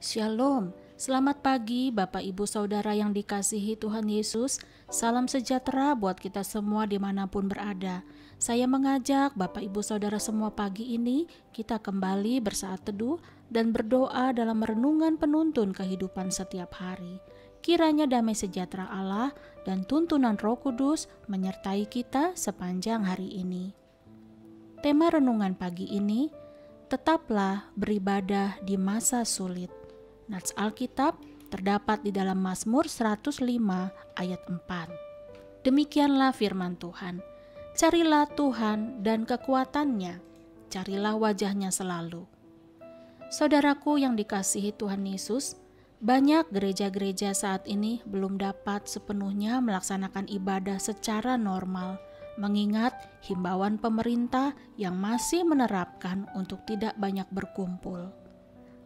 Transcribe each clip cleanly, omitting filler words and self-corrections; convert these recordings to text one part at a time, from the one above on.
Shalom, selamat pagi Bapak Ibu Saudara yang dikasihi Tuhan Yesus. Salam sejahtera buat kita semua dimanapun berada. Saya mengajak Bapak Ibu Saudara semua pagi ini kita kembali bersaat teduh dan berdoa dalam renungan penuntun kehidupan setiap hari. Kiranya damai sejahtera Allah dan tuntunan Roh Kudus menyertai kita sepanjang hari ini. Tema renungan pagi ini, tetaplah beribadah di masa sulit. Nats Alkitab terdapat di dalam Mazmur 105 ayat 4. Demikianlah firman Tuhan. Carilah Tuhan dan kekuatannya, carilah wajahnya selalu. Saudaraku yang dikasihi Tuhan Yesus, banyak gereja-gereja saat ini belum dapat sepenuhnya melaksanakan ibadah secara normal, mengingat himbauan pemerintah yang masih menerapkan untuk tidak banyak berkumpul.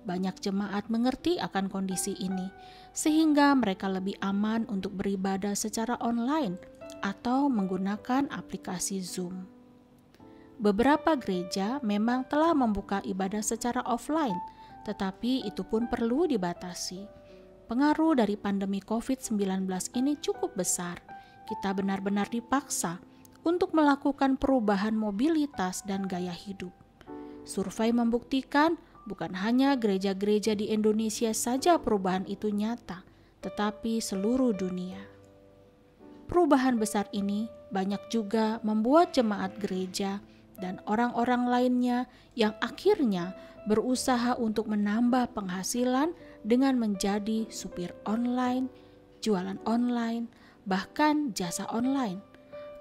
Banyak jemaat mengerti akan kondisi ini, sehingga mereka lebih aman untuk beribadah secara online atau menggunakan aplikasi Zoom. Beberapa gereja memang telah membuka ibadah secara offline, tetapi itu pun perlu dibatasi. Pengaruh dari pandemi COVID-19 ini cukup besar. Kita benar-benar dipaksa untuk melakukan perubahan mobilitas dan gaya hidup. Survei membuktikan bukan hanya gereja-gereja di Indonesia saja perubahan itu nyata, tetapi seluruh dunia. Perubahan besar ini banyak juga membuat jemaat gereja dan orang-orang lainnya yang akhirnya berusaha untuk menambah penghasilan dengan menjadi supir online, jualan online, bahkan jasa online.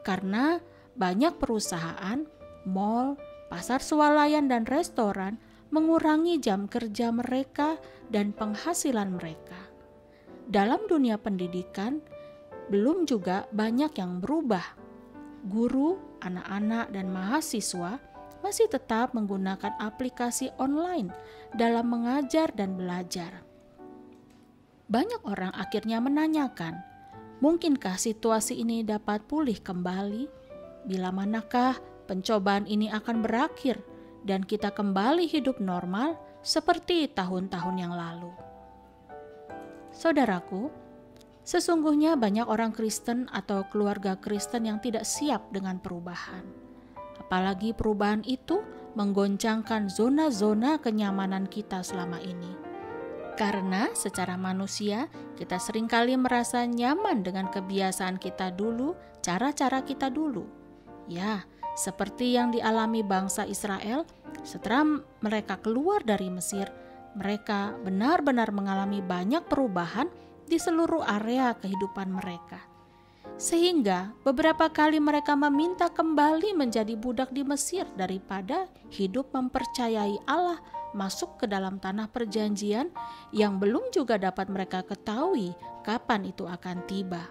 Karena banyak perusahaan, mal, pasar swalayan dan restoran mengurangi jam kerja mereka dan penghasilan mereka. Dalam dunia pendidikan, belum juga banyak yang berubah. Guru, anak-anak, dan mahasiswa masih tetap menggunakan aplikasi online dalam mengajar dan belajar. Banyak orang akhirnya menanyakan, mungkinkah situasi ini dapat pulih kembali? Bila manakah pencobaan ini akan berakhir dan kita kembali hidup normal seperti tahun-tahun yang lalu? Saudaraku, sesungguhnya banyak orang Kristen atau keluarga Kristen yang tidak siap dengan perubahan. Apalagi perubahan itu menggoncangkan zona-zona kenyamanan kita selama ini. Karena secara manusia, kita seringkali merasa nyaman dengan kebiasaan kita dulu, cara-cara kita dulu. Ya, seperti yang dialami bangsa Israel setelah mereka keluar dari Mesir, mereka benar-benar mengalami banyak perubahan di seluruh area kehidupan mereka. Sehingga beberapa kali mereka meminta kembali menjadi budak di Mesir daripada hidup mempercayai Allah masuk ke dalam tanah perjanjian yang belum juga dapat mereka ketahui kapan itu akan tiba.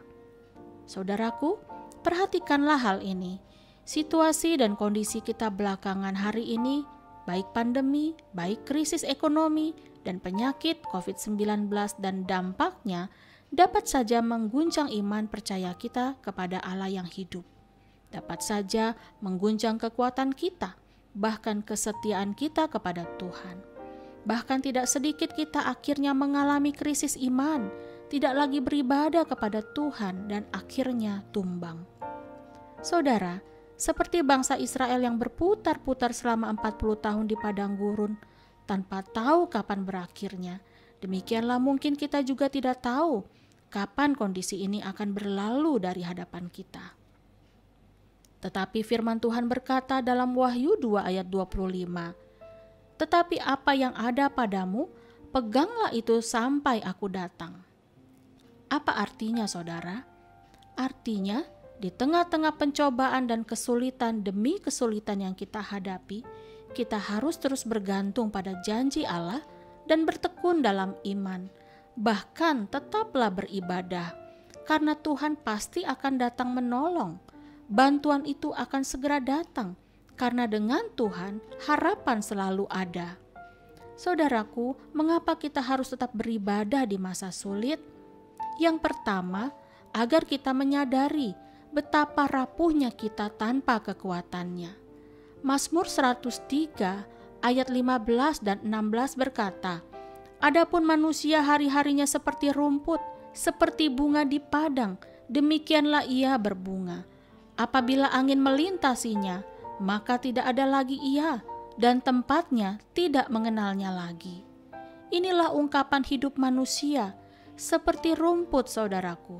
Saudaraku, perhatikanlah hal ini. Situasi dan kondisi kita belakangan hari ini, baik pandemi, baik krisis ekonomi, dan penyakit COVID-19 dan dampaknya dapat saja mengguncang iman percaya kita kepada Allah yang hidup. Dapat saja mengguncang kekuatan kita, bahkan kesetiaan kita kepada Tuhan. Bahkan tidak sedikit kita akhirnya mengalami krisis iman, tidak lagi beribadah kepada Tuhan dan akhirnya tumbang. Saudara, seperti bangsa Israel yang berputar-putar selama 40 tahun di padang gurun tanpa tahu kapan berakhirnya, demikianlah mungkin kita juga tidak tahu kapan kondisi ini akan berlalu dari hadapan kita. Tetapi firman Tuhan berkata dalam Wahyu 2 ayat 25, "Tetapi apa yang ada padamu, peganglah itu sampai aku datang." Apa artinya, saudara? Artinya, di tengah-tengah pencobaan dan kesulitan demi kesulitan yang kita hadapi, kita harus terus bergantung pada janji Allah dan bertekun dalam iman. Bahkan tetaplah beribadah, karena Tuhan pasti akan datang menolong. Bantuan itu akan segera datang, karena dengan Tuhan harapan selalu ada. Saudaraku, mengapa kita harus tetap beribadah di masa sulit? Yang pertama, agar kita menyadari betapa rapuhnya kita tanpa kekuatannya. Mazmur 103 ayat 15 dan 16 berkata, Adapun manusia hari-harinya seperti rumput, seperti bunga di padang, demikianlah ia berbunga. Apabila angin melintasinya, maka tidak ada lagi ia, dan tempatnya tidak mengenalnya lagi. Inilah ungkapan hidup manusia, seperti rumput, saudaraku.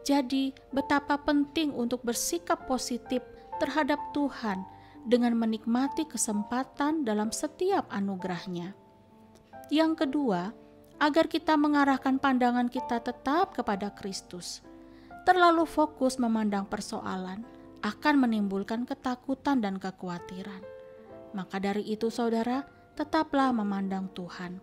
Jadi, betapa penting untuk bersikap positif terhadap Tuhan dengan menikmati kesempatan dalam setiap anugerah-Nya. Yang kedua, agar kita mengarahkan pandangan kita tetap kepada Kristus. Terlalu fokus memandang persoalan akan menimbulkan ketakutan dan kekhawatiran. Maka dari itu, saudara, tetaplah memandang Tuhan.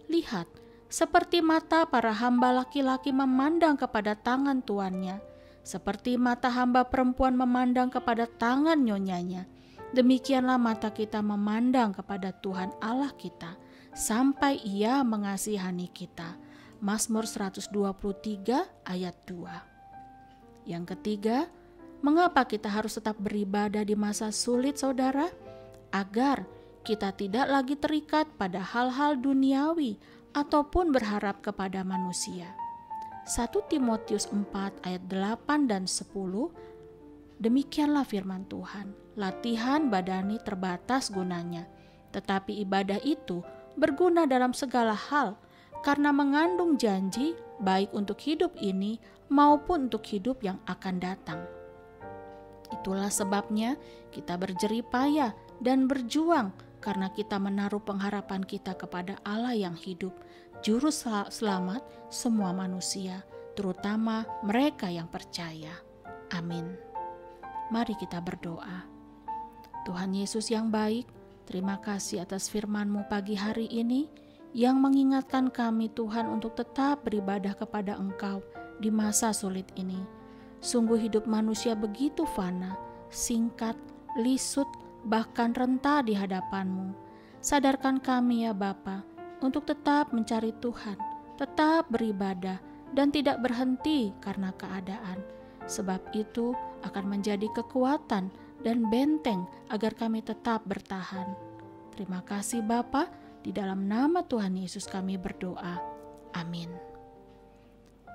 Lihat, seperti mata para hamba laki-laki memandang kepada tangan tuannya, seperti mata hamba perempuan memandang kepada tangan nyonyanya, demikianlah mata kita memandang kepada Tuhan Allah kita, sampai Ia mengasihani kita. Mazmur 123 ayat 2. Yang ketiga, mengapa kita harus tetap beribadah di masa sulit, saudara? Agar kita tidak lagi terikat pada hal-hal duniawi ataupun berharap kepada manusia. 1 Timotius 4 ayat 8 dan 10, demikianlah firman Tuhan, latihan badani terbatas gunanya, tetapi ibadah itu berguna dalam segala hal, karena mengandung janji baik untuk hidup ini maupun untuk hidup yang akan datang. Itulah sebabnya kita berjerih payah dan berjuang, karena kita menaruh pengharapan kita kepada Allah yang hidup, juru selamat semua manusia, terutama mereka yang percaya. Amin. Mari kita berdoa. Tuhan Yesus yang baik, terima kasih atas firman-Mu pagi hari ini yang mengingatkan kami, Tuhan, untuk tetap beribadah kepada Engkau di masa sulit ini. Sungguh hidup manusia begitu fana, singkat, lisut, bahkan renta di hadapan-Mu. Sadarkan kami ya Bapa, untuk tetap mencari Tuhan, tetap beribadah, dan tidak berhenti karena keadaan. Sebab itu akan menjadi kekuatan dan benteng agar kami tetap bertahan. Terima kasih Bapa, di dalam nama Tuhan Yesus kami berdoa. Amin.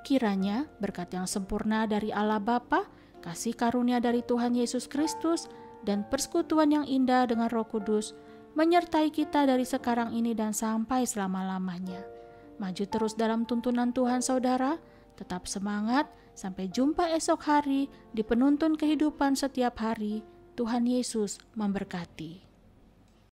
Kiranya berkat yang sempurna dari Allah Bapa, kasih karunia dari Tuhan Yesus Kristus, dan persekutuan yang indah dengan Roh Kudus menyertai kita dari sekarang ini dan sampai selama-lamanya. Maju terus dalam tuntunan Tuhan, saudara. Tetap semangat. Sampai jumpa esok hari di penuntun kehidupan setiap hari. Tuhan Yesus memberkati.